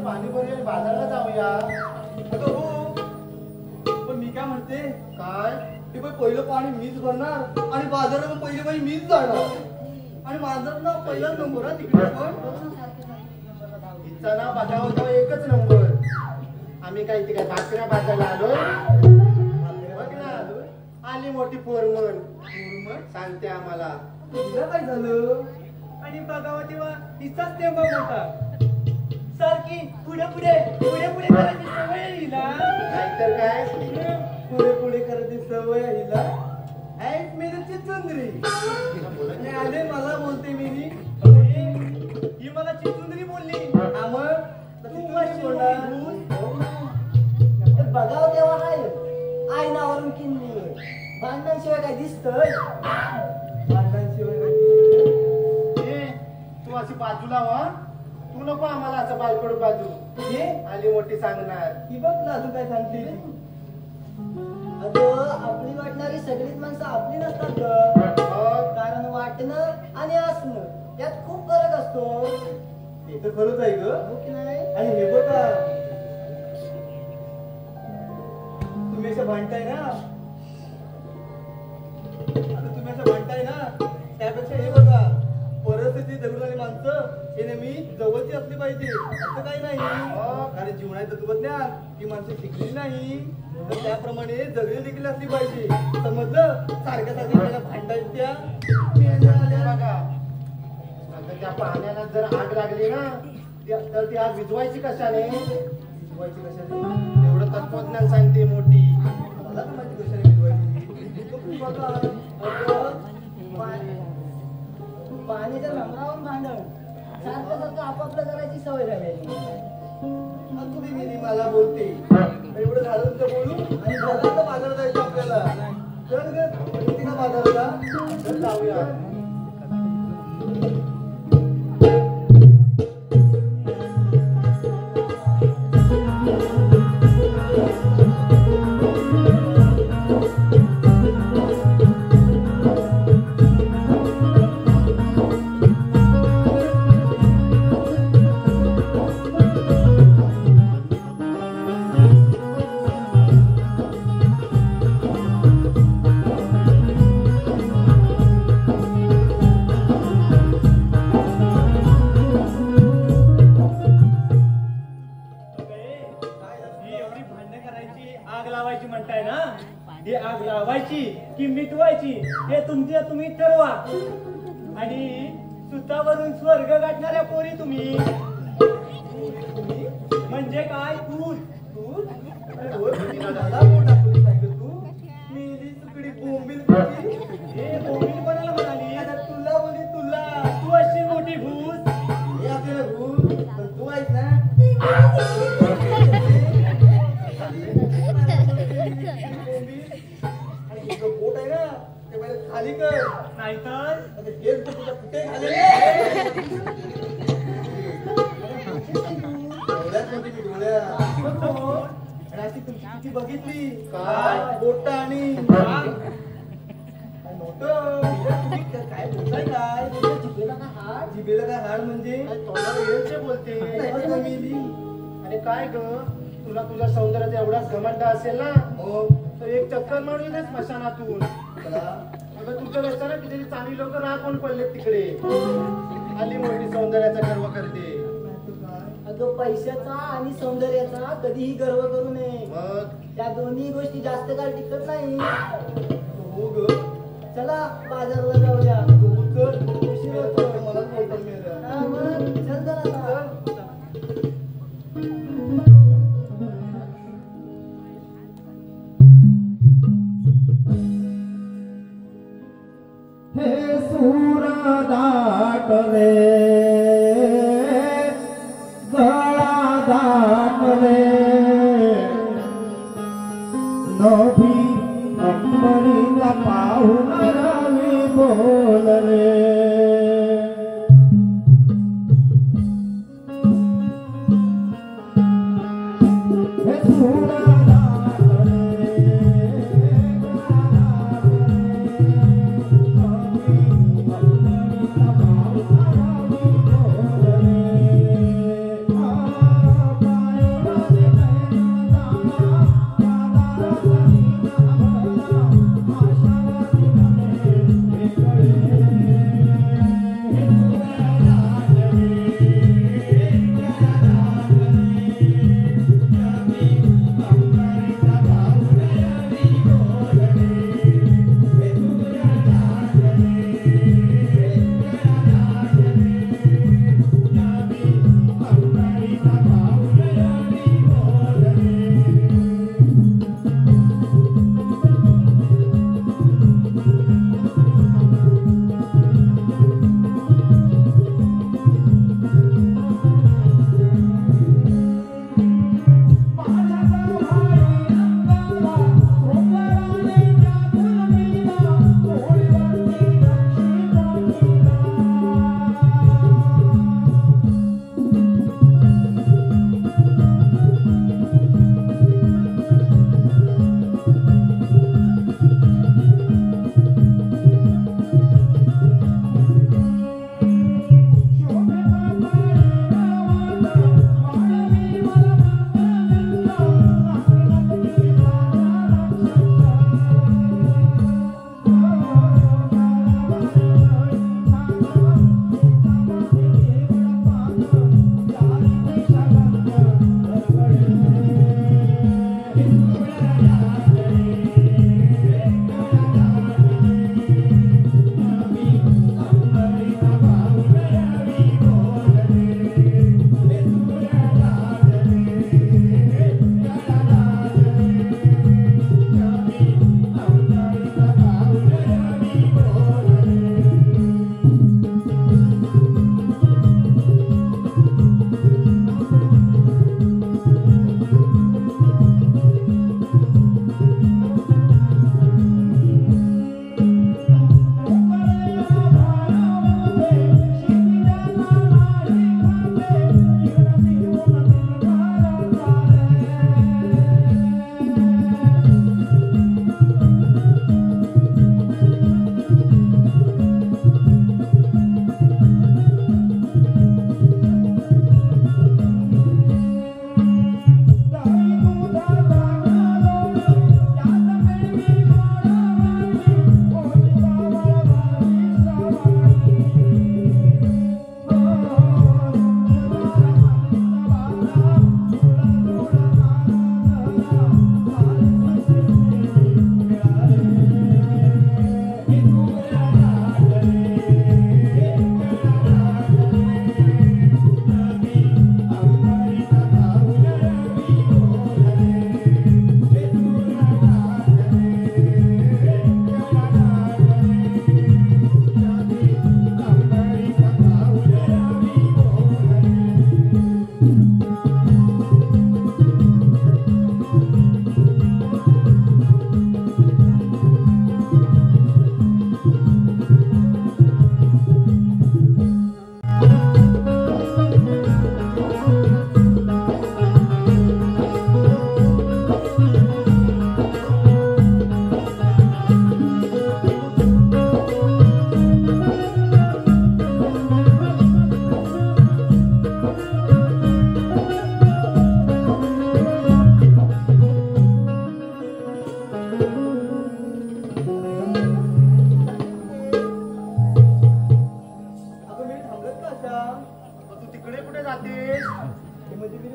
पाणी भरूया बाजारला जाऊया. अगं हो, पण मी काय म्हणते, काय ते पण पहिलं पाणी मीच भरणार आणि बाजारात पहिली बाई मीच जाणार आणि माझा ना पहिला नंबर आहे तिकडे. पण तिचा ना बघावं तेव्हा एकच नंबर. आम्ही काय इथे काय भाकऱ्या भाजायला आलोय? बघ ना आली मोठी फोरमन सांगते आम्हाला तिला काय झालं आणि बघावं तेव्हा तिचाच तेव्हा मोठा सारखी पुढे पुढे पुढे पुढे करायची सवय आहे हिला. नाहीतर काय पुढे पुढे करायची सवय आहे हिला. ऐक मेरीची चुंदरी आणि आले मला बोलते मेरी, ही मला चिचुंदरी बोलली. तू अशी बघाव तेव्हा आहे आईनावरून किल्ली भांडणांशिवाय काय दिसतंय? भांडणांशिवाय तू अशी बाजूला व्हा. तू नको आम्हाला असं बालकडू बाजू. हे आली मोठी सांगणार ही बघ ना तू काय सांगते. अगं आपली वाटणारी सगळीच माणसं आपली नसतात ग. कारण वाटणं आणि असणं यात खूप फरक असतो. ते तर खरंच आहे ग. हो की नाही? आणि हे बघा तुम्ही असं भांडताय ना, आता तुम्ही असं भांडताय ना, त्यापेक्षा हे बघा परिस्थिती जगणारी माणसं हे नेहमी जवळची असली पाहिजे. असं काही नाही. कारण जीवनात तत्वज्ञान ही माणसं शिकली नाही तर त्याप्रमाणे जगली देखील असली पाहिजे. समजलं? सारख्या सारख्या भांडायच्या बघा आता त्या पाण्याला जर आग लागली ना तर ती आग विझवायची कशाने? विझवायची कशाने? एवढं तत्वज्ञान सांगते मोठी. मला तर माहिती कशाने विझवायची. पाण्याच्या नंबरावरून भांडण सारखं सारखं आपापलं करायची सवय झाली. तुम्ही गेली मला बोलते एवढं झालं तुमचं बोलू आणि घरात बाजार जायचं आपल्याला. चल ग किती का बाजारला तर जाऊया. की मिटवायची हे तुम्ही ठरवा. आणि सुतावरून स्वर्ग गाठणाऱ्या पोरी तुम्ही म्हणजे काय तू मेली तुकडी बोंबील कोणाला म्हणाली? तुला बोली तुला. तू अशी मोठी भूस हे आपल्याला भूस पण तू आहेस ना. पोट आहे ना ते पहिले खाली कर नाहीतर कुठे खाली अशी तुमची किती बघितली काय बोट आणि काय बोलताय काय जिभेला काय हाड? जिभेला काय हाड म्हणजे तोंडाला बोलते. आणि काय ग तुला तुझ्या सौंदर्याचा एवढाच घमंड असेल ना तर एक चक्कर मारून येते स्मशानातून. अगं तुमच्या रस्त्याला किती चांगली लोक राखून पडले तिकडे. आली मोठी सौंदर्याचा गर्व करते. अगं पैशाचा आणि सौंदर्याचा कधीही गर्व करू नये. मग त्या दोन्ही गोष्टी जास्त काळ टिकत नाही. हो ग चला बाजारला जाऊया. उशीर होतो मलाच बोलतो मी. चल चला हे सूर दाटले गळा दाटले नभी अंबरीला पाहून रवी बोलले. हे सूर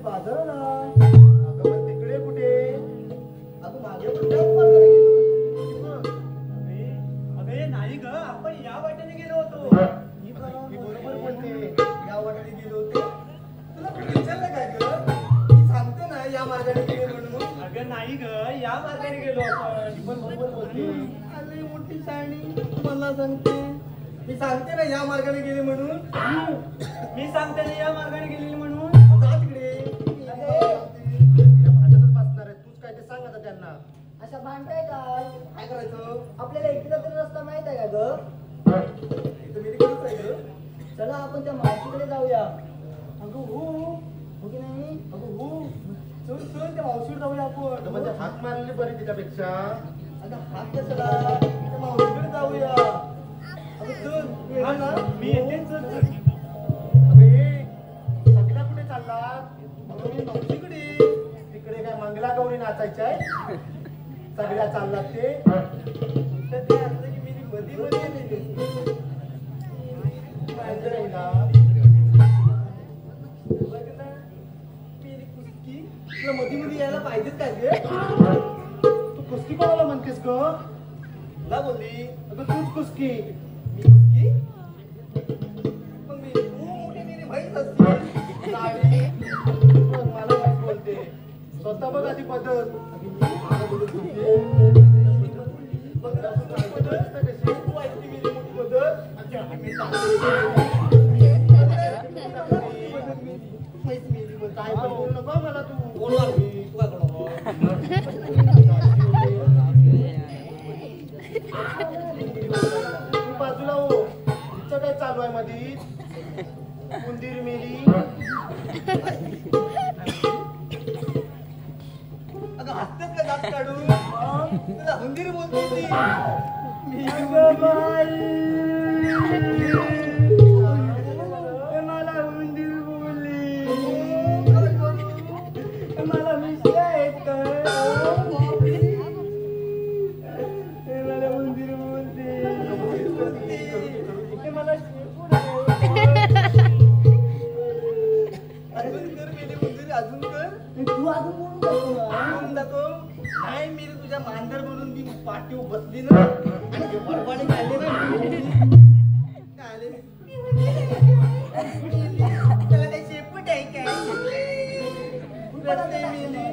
बाजार ना अगं पण तिकडे कुठे अगं मागे पण त्याच मार्गाने गेलो. अबे नाही ग आपण या वाटेने गेलो होतो. ही बरोबर बोलते या वाटेने गेलो होतो. तुला कोणी विचारलं काय ग? मी सांगते ना या मार्गाने गेले म्हणून. अगं नाही ग या मार्गाने गेलो आपण. ही पण बरोबर बोलते अरे मोठी शाणी मला सांगते. मी सांगते ना या मार्गाने गेले म्हणून. मी सांगते ना या मार्गाने गेलेली म्हणून. जा तिकडे. या भांडतच बसणार आहे तूच काय ते सांग आता त्यांना अशा भांडताय काय काय करायचं? आपल्याला एकदा तरी रस्ता माहित आहे का ग इथं मी तिकडेच आहे ग. चला आपण त्या मावशीकडे जाऊया अगं हो हो की नाही अगं हो चल चल त्या मावशीवर जाऊया अगं आपण. म्हणजे हाक मारलेली बरी तिच्यापेक्षा अगं हात कशाला त्या मावशीकडे जाऊया. अगं चल येणार ना मी येते चल चल. अबे सगळा कुठे चालला अगं मी मावशीकडे. तिकडे काय मंगला गौरी नाचायची आहे सगळ्या चाललात ते तर ते असलं की मी मध्ये मध्ये येते. माहिती नाही ना बघ ना मेरी कुस्की तुला मध्ये मध्ये यायला पाहिजेच काय गे? तू कुस्ती कोणाला म्हणतेस ग तुला बोलली अगं तूच कुस्ती मी कुस्की मग मी तू मोठी मेरी बहीण असते. साडी बघ, मला माहित बोलते स्वतः बघ आधी बदल बघ ना, तू काय बदल असतं कशी तू ऐकली मेरी मोठी बदल. काय पण बोलू नको मला तू बोलणार मी तू काय करणार? तू बाजूला हो तिचं काय चालू आहे मधी उंदीर मेली अगं हसतेच का दात काढून? तुला हुंदीर बोलते ती. मला उंदीर बोलली. मला मिशा आहेत का? मला उंदीर बोलते. मला शेपूट आहे. अजून कर मेली हुंदीर अजून कर. तू अजून बोलू नको ना. म्हणून दाखव. नाही मेली तुझ्या मांजर म्हणून मी पाठीवर बसली ना आणि ते बडबडे काढले ना काय आले? त्याला काही शेपूट आहे काय? रडते मेली.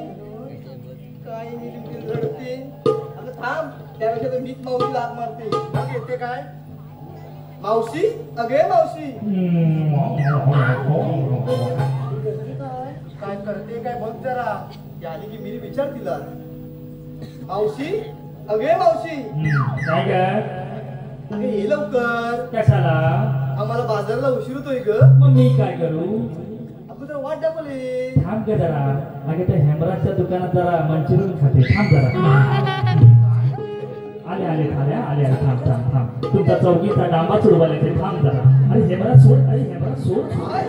काय मेली ती रडते. अगं थांब त्यापेक्षा तर मीच मावशीला हाक मारते. मग येते काय मावशी अगे मावशी काय करते काय बघ जरा ती आली की मी विचार तिला मावशी अगे मावशी काय काय अगे ये लवकर कशाला आम्हाला बाजारला उशीर होतोय ग. मग मी काय करू अगोदर वाट दाखवली. थांब का जरा अगे त्या हेमराजच्या दुकानात जरा मंचुरियन खाते थांब जरा आले आले आले आले थांब थांब थांब तुमचा चौकीचा डांबा सोडवायला थांब जरा अरे हेमराज सोड अरे हेमराज सोड काय?